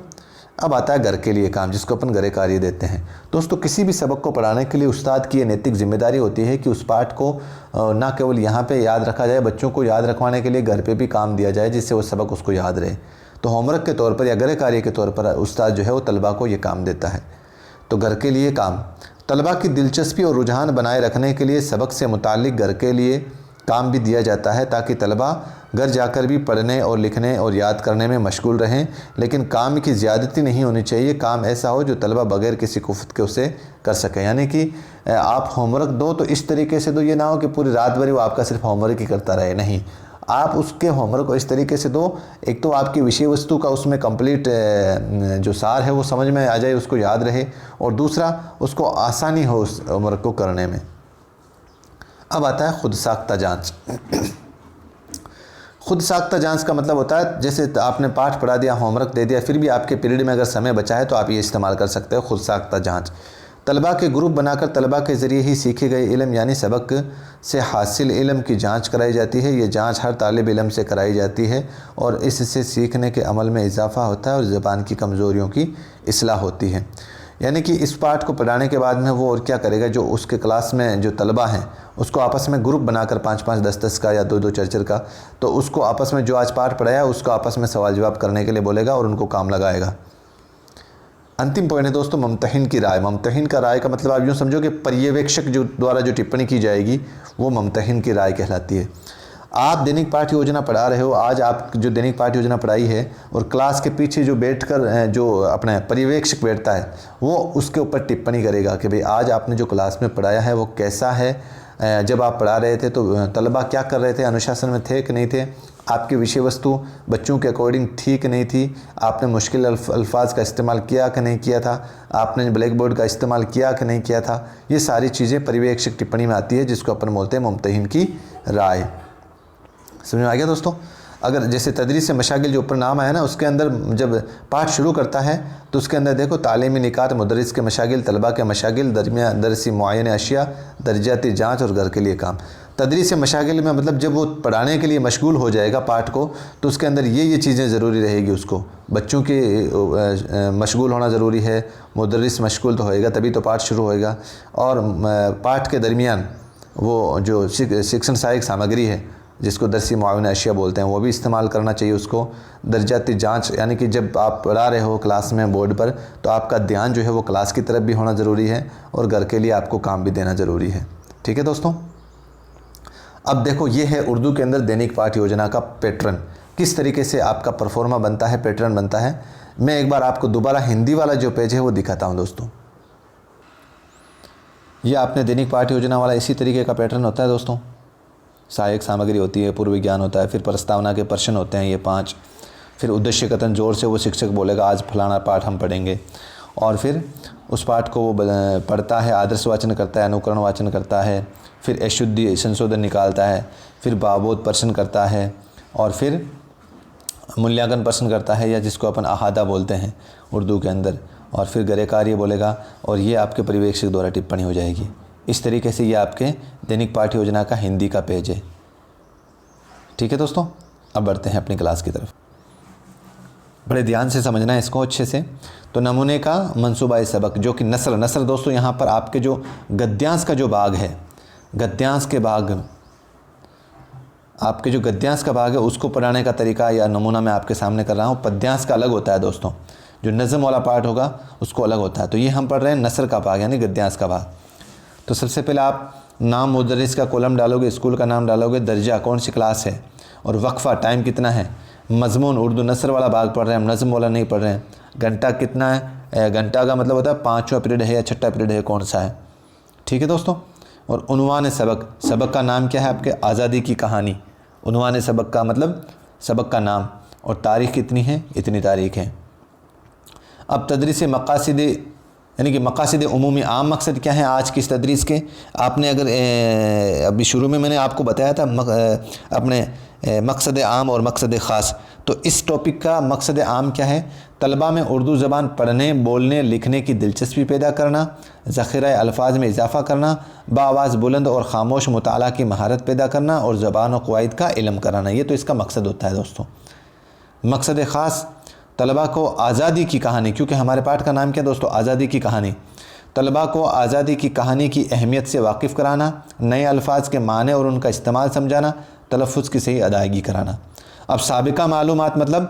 अब आता है घर के लिए काम, जिसको अपन घरे कार्य देते हैं। दोस्तों किसी भी सबक को पढ़ाने के लिए उस्ताद की ये नैतिक जिम्मेदारी होती है कि उस पाठ को ना केवल यहाँ पे याद रखा जाए, बच्चों को याद रखवाने के लिए घर पे भी काम दिया जाए जिससे वो सबक उसको याद रहे। तो होमवर्क के तौर पर या घरे कार्य के तौर पर उस्ताद जो है वो तलबा को ये काम देता है। तो घर के लिए काम, तलबा की दिलचस्पी और रुझान बनाए रखने के लिए सबक से मुताल्लिक़ घर के लिए काम भी दिया जाता है ताकि तलबा घर जाकर भी पढ़ने और लिखने और याद करने में मशगूल रहें, लेकिन काम की ज़्यादती नहीं होनी चाहिए। काम ऐसा हो जो तलबा बग़ैर किसी कुफ़्त के उसे कर सकें। यानी कि आप होमवर्क दो तो इस तरीके से दो, ये ना हो कि पूरी रात भर वो आपका सिर्फ होमवर्क ही करता रहे, नहीं, आप उसके होमवर्क को इस तरीके से दो, एक तो आपकी विषय वस्तु का उसमें कंप्लीट जो सार है वो समझ में आ जाए, उसको याद रहे, और दूसरा उसको आसानी हो उस होमवर्क को करने में। अब आता है खुद साख्ता जांच। खुद साख्ता जांच का मतलब होता है जैसे आपने पाठ पढ़ा दिया, होमवर्क दे दिया, फिर भी आपके पीरियड में अगर समय बचा है तो आप ये इस्तेमाल कर सकते हो खुद साख्ता जांच। तलबा के ग्रुप बनाकर तलबा के ज़रिए ही सीखे गए इल्म यानी सबक से हासिल इल्म की जांच कराई जाती है। ये जांच हर तालिब इल्म से कराई जाती है और इससे सीखने के अमल में इजाफ़ा होता है और ज़बान की कमज़ोरियों की इस्लाह होती है। यानी कि इस पाठ को पढ़ाने के बाद में वो और क्या करेगा, जो उसके क्लास में जो तलबा हैं उसको आपस में ग्रुप बनाकर 5-5, 10-10 का या 2-2, 4-4 का, तो उसको आपस में जो आज पाठ पढ़ाया उसको आपस में सवाल जवाब करने के लिए बोलेगा और उनको काम लगाएगा। अंतिम पॉइंट है दोस्तों मुमतहिन की राय। मुमतहिन का राय का मतलब आप यूँ समझो कि पर्यवेक्षक जो द्वारा जो टिप्पणी की जाएगी वो मुमतहिन की राय कहलाती है। आप दैनिक पाठ योजना पढ़ा रहे हो, आज आप जो दैनिक पाठ योजना पढ़ाई है और क्लास के पीछे जो बैठकर जो अपना पर्यवेक्षक बैठता है वो उसके ऊपर टिप्पणी करेगा कि भाई आज आपने जो क्लास में पढ़ाया है वो कैसा है, जब आप पढ़ा रहे थे तो तलबा क्या कर रहे थे, अनुशासन में थे कि नहीं थे, आपकी विषय वस्तु बच्चों के अकॉर्डिंग थी कि नहीं थी, आपने मुश्किल अल्फाज का इस्तेमाल किया कि नहीं किया था, आपने ब्लैक बोर्ड का इस्तेमाल किया कि नहीं किया था। ये सारी चीज़ें पर्यवेक्षक टिप्पणी में आती है, जिसको अपन बोलते हैं मुम्तहिन की राय। समझ में आ गया दोस्तों। अगर जैसे तदरीस मशागिल जो ऊपर नाम आया ना, उसके अंदर जब पाठ शुरू करता है तो उसके अंदर देखो तालीमी निकात, मुदर्रिस के मशागिल, तलबा के मशागिल, दरसी मुआयन अशिया, दर्जाती जाँच और घर के लिए काम। तदरीस मशागिल में मतलब जब वो पढ़ाने के लिए मशगूल हो जाएगा पाठ को, तो उसके अंदर ये चीज़ें ज़रूरी रहेगी। उसको बच्चों के मशगूल होना ज़रूरी है, मुदर्रिस मशगूल तो होएगा तभी तो पाठ शुरू होएगा। और पाठ के दरमियान वो जो शिक्षण सहायक सामग्री है, जिसको दरसी मुआविन अशिया बोलते हैं, वो भी इस्तेमाल करना चाहिए उसको। दर्जाती जांच, यानी कि जब आप पढ़ा रहे हो क्लास में बोर्ड पर, तो आपका ध्यान जो है वो क्लास की तरफ भी होना ज़रूरी है और घर के लिए आपको काम भी देना ज़रूरी है। ठीक है दोस्तों। अब देखो, ये है उर्दू के अंदर दैनिक पाठ योजना का पैटर्न, किस तरीके से आपका परफॉर्मा बनता है, पैटर्न बनता है। मैं एक बार आपको दोबारा हिंदी वाला जो पेज है वो दिखाता हूँ दोस्तों। ये आपने दैनिक पाठ योजना वाला इसी तरीके का पैटर्न होता है दोस्तों। सहायक सामग्री होती है, पूर्व विज्ञान होता है, फिर प्रस्तावना के प्रश्न होते हैं ये 5, फिर उद्देश्य कथन जोर से वो शिक्षक बोलेगा आज फलाना पाठ हम पढ़ेंगे, और फिर उस पाठ को वो पढ़ता है, आदर्श वाचन करता है, अनुकरण वाचन करता है, फिर अशुद्धि संशोधन निकालता है, फिर बाबोध प्रश्न करता है, और फिर मूल्यांकन प्रश्न करता है, या जिसको अपन अहादा बोलते हैं उर्दू के अंदर, और फिर गैर कार्य बोलेगा, और ये आपके पर्यवेक्षक द्वारा टिप्पणी हो जाएगी। इस तरीके से ये आपके दैनिक पाठ योजना का हिंदी का पेज है। ठीक है दोस्तों, अब बढ़ते हैं अपनी क्लास की तरफ। बड़े ध्यान से समझना है इसको अच्छे से। तो नमूने का मंसूबा सबक, जो कि नस्र दोस्तों, यहाँ पर आपके जो गद्यांश का जो भाग है, गद्यांश के भाग, आपके जो गद्यांश का भाग है उसको पढ़ाने का तरीका या नमूना मैं आपके सामने कर रहा हूँ। पद्यांश का अलग होता है दोस्तों, जो नज़म वाला पार्ट होगा उसको अलग होता है। तो ये हम पढ़ रहे हैं नस्र का भाग, यानी गद्यांश का भाग। तो सबसे पहले आप नाम मुदर्रिस का कॉलम डालोगे, स्कूल का नाम डालोगे, दर्जा कौन सी क्लास है, और वक्फ़ा टाइम कितना है, मजमून उर्दू नस्र वाला भाग पढ़ रहे हैं हम, नज़म वाला नहीं पढ़ रहे हैं, घंटा कितना है, घंटा का मतलब होता है 5वां पीरियड है या 6ठा पीरियड है, कौन सा है। ठीक है दोस्तों। और उन्वान सबक, सबक का नाम क्या है आपके, आज़ादी की कहानी। उन्वान सबक का मतलब सबक का नाम, और तारीख़ कितनी है, इतनी तारीख़ है। अब तदरीस मकासिद, यानी कि मकासिद उमूमी, आम मकसद क्या है आज की इस तदरीस के। आपने अगर अभी शुरू में मैंने आपको बताया था अपने मकसद आम और मकसद ख़ास, तो इस टॉपिक का मकसद आम क्या है, तलबा में उर्दू ज़बान पढ़ने, बोलने, लिखने की दिलचस्पी पैदा करना, ज़ख़ीरा अल्फाज में इजाफ़ा करना, बाआवाज़ बुलंद और ख़ामोश मुताला की महारत पैदा करना, और ज़बान और क़वाइद का इल्म कराना। ये तो इसका मकसद होता है दोस्तों। मकसद ख़ास, तलबा को आज़ादी की कहानी, क्योंकि हमारे पाठ का नाम क्या दोस्तों, आज़ादी की कहानी। तलबा को आज़ादी की कहानी की अहमियत से वाकिफ़ कराना, नए अल्फाज के माने और उनका इस्तेमाल समझाना, तलफ़्फ़ुज़ की सही अदायगी कराना। अब साबिका मालूमात मतलब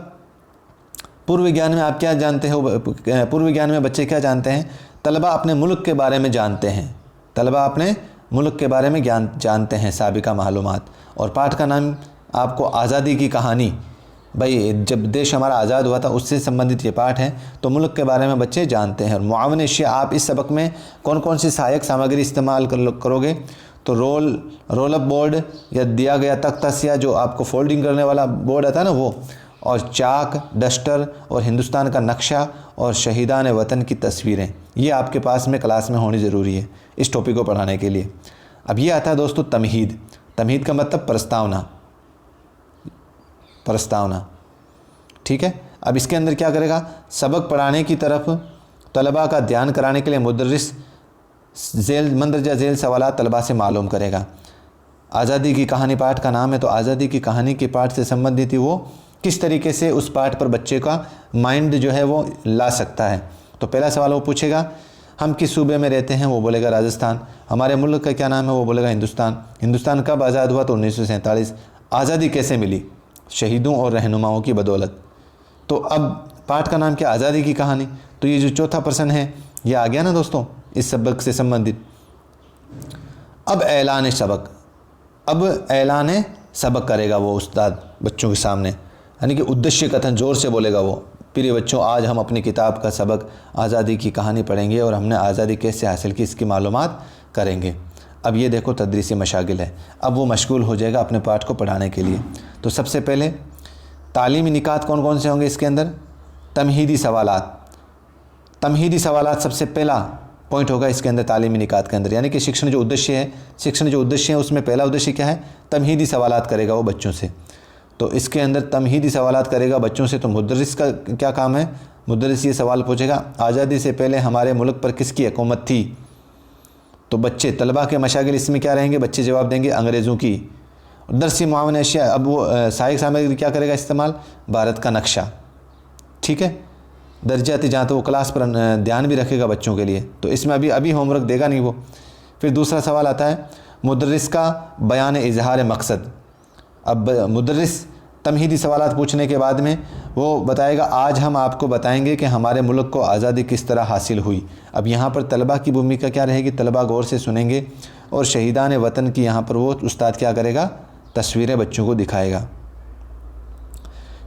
पूर्व विज्ञान में आप क्या जानते हो, पूर्व विज्ञान में बच्चे क्या जानते हैं, तलबा अपने मुल्क के बारे में जानते हैं, तलबा अपने मुल्क के बारे में जानते हैं, साबिका मालूमात। और पाठ का नाम आपको आज़ादी की कहानी, भाई जब देश हमारा आज़ाद हुआ था उससे संबंधित ये पाठ है, तो मुल्क के बारे में बच्चे जानते हैं। और मुआविन अशिया, आप इस सबक में कौन कौन सी सहायक सामग्री इस्तेमाल करोगे, तो रोल अप बोर्ड या दिया गया तख्ता, जो आपको फोल्डिंग करने वाला बोर्ड आता है ना वो, और चाक, डस्टर, और हिंदुस्तान का नक्शा, और शहीदान वतन की तस्वीरें, ये आपके पास में क्लास में होनी ज़रूरी है इस टॉपिक को पढ़ाने के लिए। अब ये आता है दोस्तों तमहीद। तमहीद का मतलब प्रस्तावना, प्रस्तावना। ठीक है। अब इसके अंदर क्या करेगा, सबक पढ़ाने की तरफ तलबा का ध्यान कराने के लिए मुदर्रिस मंदरजा झेल सवालात तलबा से मालूम करेगा। आज़ादी की कहानी पाठ का नाम है, तो आज़ादी की कहानी के पाठ से संबंधित ही वो किस तरीके से उस पाठ पर बच्चे का माइंड जो है वो ला सकता है। तो पहला सवाल वो पूछेगा, हम किस सूबे में रहते हैं, वो बोलेगा राजस्थान। हमारे मुल्क का क्या नाम है, वो बोलेगा हिंदुस्तान। हिंदुस्तान कब आज़ाद हुआ, तो 1947। आज़ादी कैसे मिली, शहीदों और रहनुमाओं की बदौलत। तो अब पाठ का नाम क्या, आज़ादी की कहानी। तो ये जो चौथा प्रश्न है ये आ गया ना दोस्तों इस सबक से संबंधित। अब ऐलान सबक, अब ऐलान सबक करेगा वो उस्ताद बच्चों के सामने, यानी कि उद्देश्य कथन जोर से बोलेगा वो, प्रिय बच्चों आज हम अपनी किताब का सबक आज़ादी की कहानी पढ़ेंगे और हमने आज़ादी कैसे हासिल की इसकी मालूमात करेंगे। अब ये देखो तदरीसी मशागिल है, अब वो मशगूल हो जाएगा अपने पाठ को पढ़ाने के लिए। तो सबसे पहले तालीमी निकात कौन कौन से होंगे इसके अंदर? तमहीदी सवालात। तमहीदी सवालात सबसे पहला पॉइंट होगा इसके अंदर तालीमी निकात के अंदर, यानी कि शिक्षण जो उद्देश्य है उसमें पहला उद्देश्य क्या है? तमहीदी सवालात करेगा वो बच्चों से। तो इसके अंदर तमहीदी सवालात करेगा बच्चों से, तो मुदर्रिस का क्या काम है? मुदर्रिस ये सवाल पूछेगा, आज़ादी से पहले हमारे मुल्क पर किसकी हुकूमत थी? तो बच्चे तलबा के मशागिल इसमें क्या रहेंगे? बच्चे जवाब देंगे अंग्रेज़ों की। दरसी मुआवन अशिया, अब वो सहायक सामग्री क्या करेगा इस्तेमाल? भारत का नक्शा। ठीक है, दर्जाती जहाँ तो वो क्लास पर ध्यान भी रखेगा बच्चों के लिए, तो इसमें अभी होमवर्क देगा नहीं वो। फिर दूसरा सवाल आता है मुदर्रिस का बयान इजहार मकसद। अब मुदर्रिस तमहीदी सवालात पूछने के बाद में वो बताएगा, आज हम आपको बताएंगे कि हमारे मुल्क को आज़ादी किस तरह हासिल हुई। अब यहाँ पर तलबा की भूमिका क्या रहेगी? तलबा गौर से सुनेंगे और शहीदान वतन की यहाँ पर वो उस्ताद क्या करेगा? तस्वीरें बच्चों को दिखाएगा।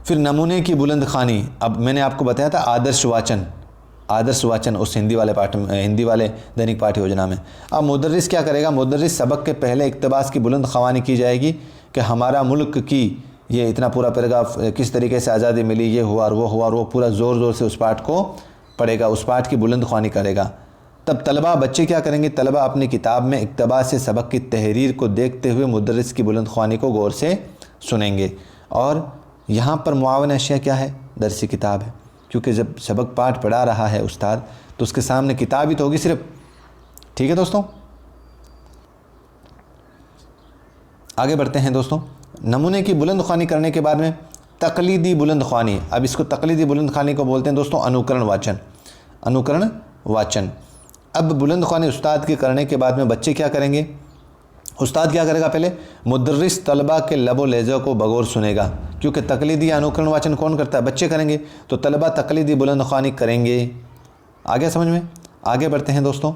फिर नमूने की बुलंद ख़ानी। अब मैंने आपको बताया था आदर्श वाचन उस हिंदी वाले दैनिक पाठ्य योजना में। अब मुदर्रिस क्या करेगा? मुदर्रिस सबक के पहले इक़्तिबास की बुलंद ख़वानी की जाएगी कि हमारा मुल्क की ये इतना पूरा पैराग्राफ किस तरीके से आज़ादी मिली, ये हुआ और वो पूरा ज़ोर से उस पाठ को पढ़ेगा, उस पाठ की बुलंद ख़वानी करेगा। तब तलबा बच्चे क्या करेंगे? तलबा अपनी किताब में इक़्तिबास से सबक की तहरीर को देखते हुए मुदर्रिस की बुलंद ख़वानी को गौर से सुनेंगे। और यहाँ पर मुआवन अशिया क्या है? दरसी किताब है, क्योंकि जब सबक पाठ पढ़ा रहा है उस्ताद तो उसके सामने किताब ही तो होगी सिर्फ। ठीक है दोस्तों, आगे बढ़ते हैं दोस्तों। नमूने की बुलंद ख़वानी करने के बाद में तकलीदी बुलंद ख़वानी। अब इसको तकलीदी बुलंद ख़वानी को बोलते हैं दोस्तों अनुकरण वाचन। अब बुलंद ख़वानी उस्ताद के करने के बाद में बच्चे क्या करेंगे? उस्ताद क्या करेगा? पहले मुदर्रिस तलबा के लबो लहज़ा को बगौर सुनेगा, क्योंकि तकलीदी अनुकरण वाचन कौन करता है? बच्चे करेंगे। तो तलबा तकलीदी बुलंद ख़वानी करेंगे। आ गया समझ में? आगे बढ़ते हैं दोस्तों।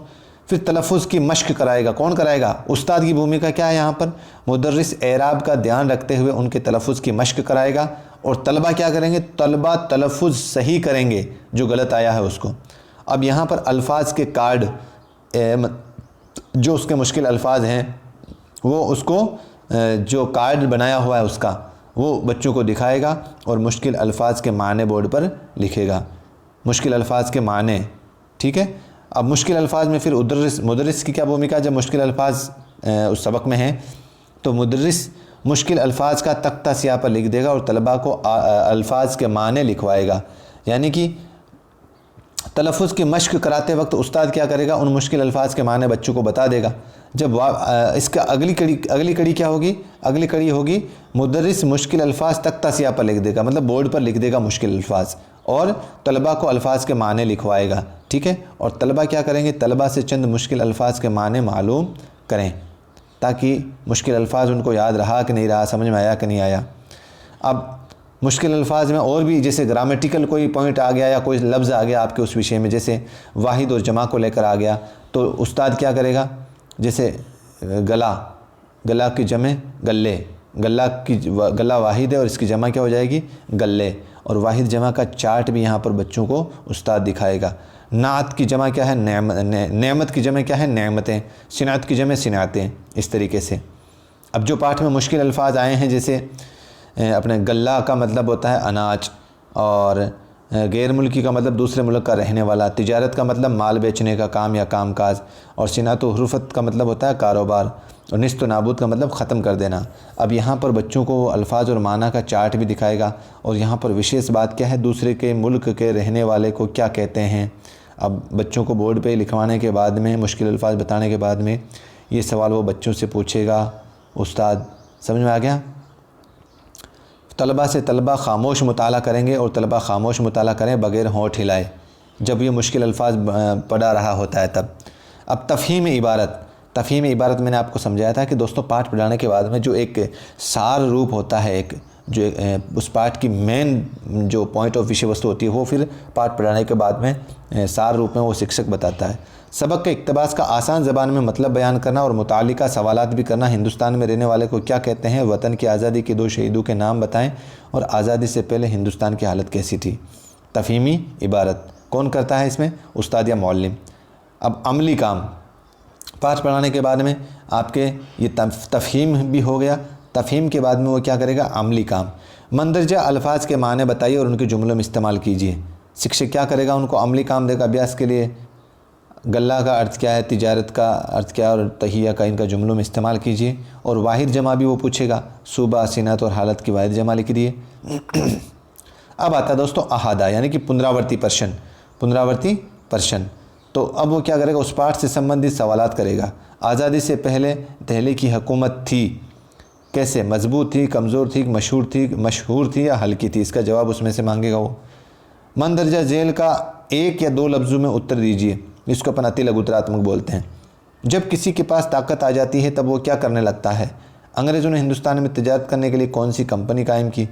फिर तलफ़ुज़ की मश्क कराएगा। कौन कराएगा? उस्ताद की भूमिका क्या है यहाँ पर? मुदर्रिस एराब का ध्यान रखते हुए उनके तलफ़ुज़ की मश्क कराएगा। और तलबा क्या करेंगे? तलबा तलफ़ुज़ सही करेंगे जो गलत आया है उसको। अब यहाँ पर अल्फाज के कार्ड, जो उसके मुश्किल अल्फाज हैं वो उसको जो कार्ड बनाया हुआ है उसका वो बच्चों को दिखाएगा और मुश्किल अल्फाज के माने बोर्ड पर लिखेगा। मुश्किल अल्फाज के माने, ठीक है। अब मुश्किल अल्फाज में फिर मुदर्रिस की क्या भूमिका? जब मुश्किल अल्फाज उस सबक में हैं तो मुदर्रिस मुश्किल अल्फाज का तख्ता स्याह पर लिख देगा और तलबा को अल्फाज के माने लिखवाएगा। यानी कि तलफ़ुज़ की मश्क कराते वक्त उस्ताद क्या करेगा? उन मुश्किल अल्फाज के माने बच्चों को बता देगा। जब इसका अगली कड़ी क्या होगी? अगली कड़ी होगी मुदर्रिस मुश्किल अल्फाज तख्ता स्याह पर लिख देगा, मतलब बोर्ड पर लिख देगा मुश्किल अल्फाज, और तलबा को अल्फाज के माने लिखवाएगा। ठीक है। और तलबा क्या करेंगे? तलबा से चंद मुश्किल अल्फाज के माने मालूम करें ताकि मुश्किल अल्फाज उनको याद रहा कि नहीं रहा, समझ में आया कि नहीं आया। अब मुश्किल अल्फाज में और भी जैसे ग्रामेटिकल कोई पॉइंट आ गया या कोई लफ्ज़ आ गया आपके उस विषय में, जैसे वाहिद और जमा को लेकर आ गया, तो उस्ताद क्या करेगा? जैसे गला की जमे गले, गला वाहिद है और इसकी जमा क्या हो जाएगी? गले। और वाहिद जमा का चार्ट भी यहाँ पर बच्चों को उस्ताद दिखाएगा। नात की जमा क्या है? नेमत की जमा क्या है? नेमतें। सिनात की जमा सिनातें। इस तरीके से अब जो पाठ में मुश्किल अल्फाज आए हैं, जैसे अपने गल्ला का मतलब होता है अनाज, और गैर मुल्की का मतलब दूसरे मुल्क का रहने वाला, तिजारत का मतलब माल बेचने का काम या कामकाज, और सिनात व हुरुफत का मतलब होता है कारोबार, और निस्त व नाबूद का मतलब ख़त्म कर देना। अब यहाँ पर बच्चों को अल्फाज और माना का चार्ट भी दिखाएगा। और यहाँ पर विशेष बात क्या है? दूसरे के मुल्क के रहने वाले को क्या कहते हैं। अब बच्चों को बोर्ड पे लिखवाने के बाद में, मुश्किल अल्फाज बताने के बाद में, ये सवाल वो बच्चों से पूछेगा उस्ताद। समझ में आ गया? तलबा से तलबा खामोश मुताला करेंगे और तलबा खामोश मुताला करें बग़ैर होंठ हिलाए जब ये मुश्किल अल्फाज पढ़ा रहा होता है तब। अब तफ़हीम इबारत मैंने आपको समझाया था कि दोस्तों पाठ पढ़ाने के बाद में जो एक सार रूप होता है, एक जो उस पाठ की मेन जो पॉइंट ऑफ विषय वस्तु होती है, वो फिर पाठ पढ़ाने के बाद में सार रूप में वो शिक्षक बताता है। सबक के इक़्तिबास का आसान ज़बान में मतलब बयान करना और मुतालिका सवालात भी करना। हिंदुस्तान में रहने वाले को क्या कहते हैं? वतन की आज़ादी के 2 शहीदों के नाम बताएं और आज़ादी से पहले हिंदुस्तान की हालत कैसी थी। तफ़हीमी इबारत कौन करता है इसमें? उस्ताद या मौल्लिम। अब अमली काम, पाठ पढ़ाने के बाद में आपके ये तफ़हीम भी हो गया। तफ़हीम के बाद में वो क्या करेगा, अमली काम। मंदरजा अल्फाज के माने बताइए और उनके जुमलों में इस्तेमाल कीजिए। शिक्षक क्या करेगा, उनको अमली काम देगा अभ्यास के लिए। गल्ला का अर्थ क्या है, तिजारत का अर्थ क्या है और तहिया का इनका जुमलों में इस्तेमाल कीजिए। और वाहिद जमा भी वो पूछेगा, सूबा, सिनत और हालत की वाहिद जमा लिख दिए। अब आता है दोस्तों अहादा, यानी कि पुनरावर्ती प्रश्न। पुनरावर्ती प्रश्न तो अब वो क्या करेगा, उस पाठ से संबंधित सवालात करेगा। आज़ादी से पहले दिल्ली की हुकूमत थी कैसे, मजबूत थी, कमज़ोर थी, मशहूर थी या हल्की थी, इसका जवाब उसमें से मांगेगा वो। मंदरजा झेल का एक या दो लफ्ज़ों में उत्तर दीजिए, इसको अपन अति लघुतरात्मक बोलते हैं। जब किसी के पास ताकत आ जाती है तब वो क्या करने लगता है। अंग्रेज़ों ने हिंदुस्तान में तिजारत करने के लिए कौन सी कंपनी कायम की।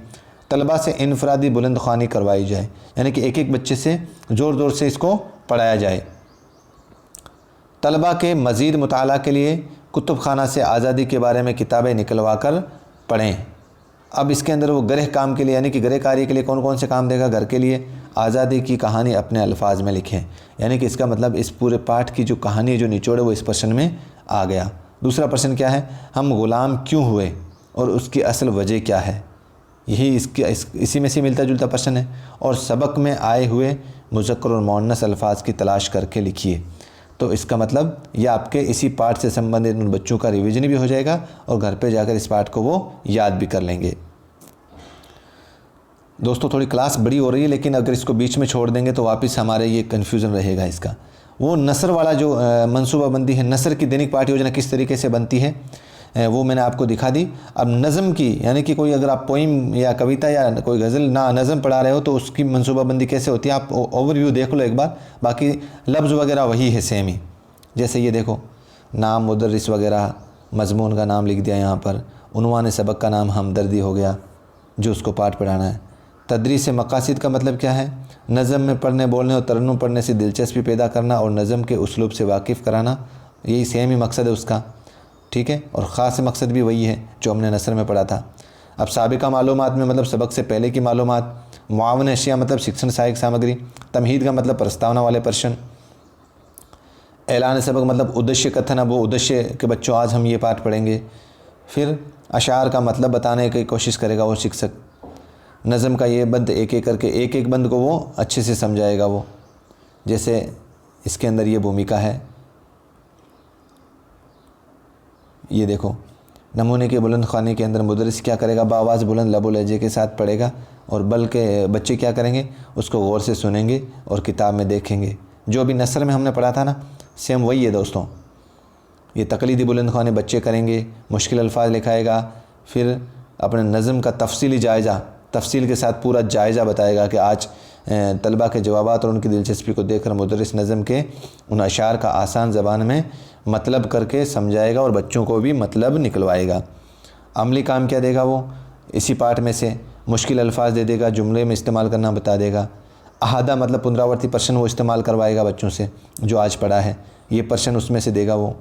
तलबा से इनफरादी बुलंद ख़्वानी करवाई जाए, यानी कि एक एक बच्चे से ज़ोर ज़ोर से इसको पढ़ाया जाए। तलबा के मज़ीद मुताला के लिए कुतुब खाना से आज़ादी के बारे में किताबें निकलवा कर पढ़ें। अब इसके अंदर वो गृह काम के लिए, यानी कि गृह कार्य के लिए कौन कौन से काम देगा, घर के लिए आज़ादी की कहानी अपने अल्फाज में लिखें। यानी कि इसका मतलब इस पूरे पाठ की जो कहानी है, जो निचोड़ है, वो इस प्रश्न में आ गया। दूसरा प्रश्न क्या है, हम ग़ुलाम क्यों हुए और उसकी असल वजह क्या है। यही इसी में से मिलता जुलता प्रश्न है। और सबक में आए हुए मुज़क्कर और मुअन्नस अल्फाज की तलाश करके लिखिए। तो इसका मतलब यह आपके इसी पाठ से संबंधित उन बच्चों का रिवीजन भी हो जाएगा और घर पे जाकर इस पाठ को वो याद भी कर लेंगे। दोस्तों थोड़ी क्लास बड़ी हो रही है, लेकिन अगर इसको बीच में छोड़ देंगे तो वापस हमारे ये कन्फ्यूज़न रहेगा इसका। वो नसर वाला जो मनसूबाबंदी है, नसर की दैनिक पाठ योजना किस तरीके से बनती है वो मैंने आपको दिखा दी। अब नज़म की, यानी कि कोई अगर आप पोइम या कविता या कोई गज़ल ना नज़म पढ़ा रहे हो तो उसकी मनसूबाबंदी कैसे होती है, आप ओवरव्यू देख लो एक बार। बाकी लफ्ज़ वगैरह वही है सेम ही। जैसे ये देखो, नाम मुदर्रिस वगैरह, मज़मून का नाम लिख दिया यहाँ पर, उन्वान सबक का नाम हमदर्दी हो गया जो उसको पाठ पढ़ाना है। तदरीस मकासिद का मतलब क्या है, नज़म में पढ़ने, बोलने और तरन्नुम पढ़ने से दिलचस्पी पैदा करना और नज़म के उसलूब से वाकिफ़ कराना, यही सेम ही मकसद है उसका, ठीक है। और ख़ास मकसद भी वही है जो हमने नसर में पढ़ा था। अब साबिका मालूमात में मतलब सबक से पहले की मालूमात। मुआवन अशिया मतलब शिक्षण सहायक सामग्री। तमहीद का मतलब प्रस्तावना वाले प्रश्न। ऐलान सबक मतलब उद्देश्य कथन, अब वो उद्देश्य के बच्चों आज हम ये पाठ पढ़ेंगे। फिर अशार का मतलब बताने की कोशिश करेगा वो शिक्षक। नज़म का ये बंद एक एक करके, एक एक बंद को वो अच्छे से समझाएगा वो। जैसे इसके अंदर ये भूमिका है, ये देखो, नमूने के बुलंद ख़्वानी के अंदर मुदरिस क्या करेगा, बावाज़ बुलंद लबो लहजे के साथ पढ़ेगा और बल्कि बच्चे क्या करेंगे, उसको गौर से सुनेंगे और किताब में देखेंगे। जो अभी नसर में हमने पढ़ा था ना, सेम वही है दोस्तों। ये तकलीदी बुलंद ख़्वानी बच्चे करेंगे, मुश्किल अल्फाज लिखाएगा, फिर अपने नज़म का तफसीली जायज़ा, तफसील के साथ पूरा जायज़ा बताएगा कि आज तलबा के जवाबात और उनकी दिलचस्पी को देखकर मुदर्रिस नज़म के उन अशार का आसान ज़बान में मतलब करके समझाएगा और बच्चों को भी मतलब निकलवाएगा। अमली काम क्या देगा वो, इसी पाठ में से मुश्किल अल्फाज दे देगा, जुमले में इस्तेमाल करना बता देगा। अहादा मतलब पुनरावर्ती प्रश्न वो इस्तेमाल करवाएगा बच्चों से, जो आज पढ़ा है ये प्रश्न उसमें से देगा वो।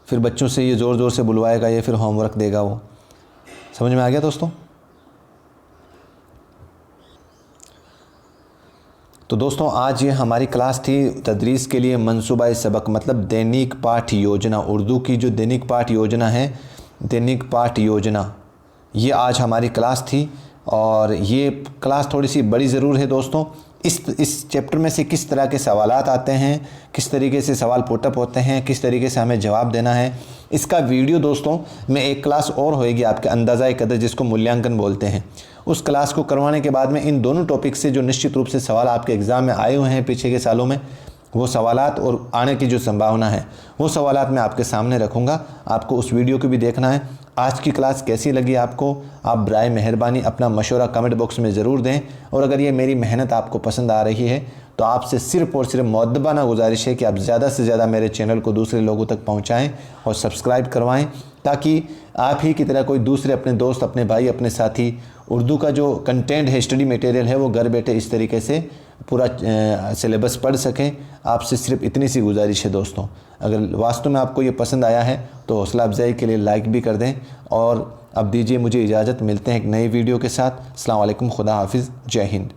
फिर बच्चों से ये ज़ोर ज़ोर से बुलवाएगा, ये फिर होमवर्क देगा वो। समझ में आ गया दोस्तों। तो दोस्तों आज ये हमारी क्लास थी तदरीस के लिए मंसूबा सबक मतलब दैनिक पाठ योजना। उर्दू की जो दैनिक पाठ योजना है, दैनिक पाठ योजना, ये आज हमारी क्लास थी। और ये क्लास थोड़ी सी बड़ी ज़रूर है दोस्तों। इस चैप्टर में से किस तरह के सवालात आते हैं, किस तरीके से सवाल पुटअप होते हैं, किस तरीके से हमें जवाब देना है, इसका वीडियो दोस्तों में एक क्लास और होएगी आपके अंदाज़ा कदर, जिसको मूल्यांकन बोलते हैं। उस क्लास को करवाने के बाद में इन दोनों टॉपिक से जो निश्चित रूप से सवाल आपके एग्ज़ाम में आए हुए हैं पीछे के सालों में, वो सवालात और आने की जो संभावना है वो सवालात मैं आपके सामने रखूँगा। आपको उस वीडियो को भी देखना है। आज की क्लास कैसी लगी आपको, आप बराए मेहरबानी अपना मशवरा कमेंट बॉक्स में ज़रूर दें। और अगर ये मेरी मेहनत आपको पसंद आ रही है तो आपसे सिर्फ़ और सिर्फ मुअद्दबाना गुजारिश है कि आप ज़्यादा से ज़्यादा मेरे चैनल को दूसरे लोगों तक पहुँचाएँ और सब्सक्राइब करवाएँ, ताकि आप ही की तरह कोई दूसरे अपने दोस्त, अपने भाई, अपने साथी उर्दू का जो कंटेंट है, स्टडी मटेरियल है, वो घर बैठे इस तरीके से पूरा सिलेबस पढ़ सकें। आपसे सिर्फ इतनी सी गुजारिश है दोस्तों। अगर वास्तव में आपको ये पसंद आया है तो हौसला अफजाई के लिए लाइक भी कर दें। और अब दीजिए मुझे इजाज़त, मिलते हैं एक नई वीडियो के साथ। अस्सलाम वालेकुम, खुदा हाफिज़, जय हिंद।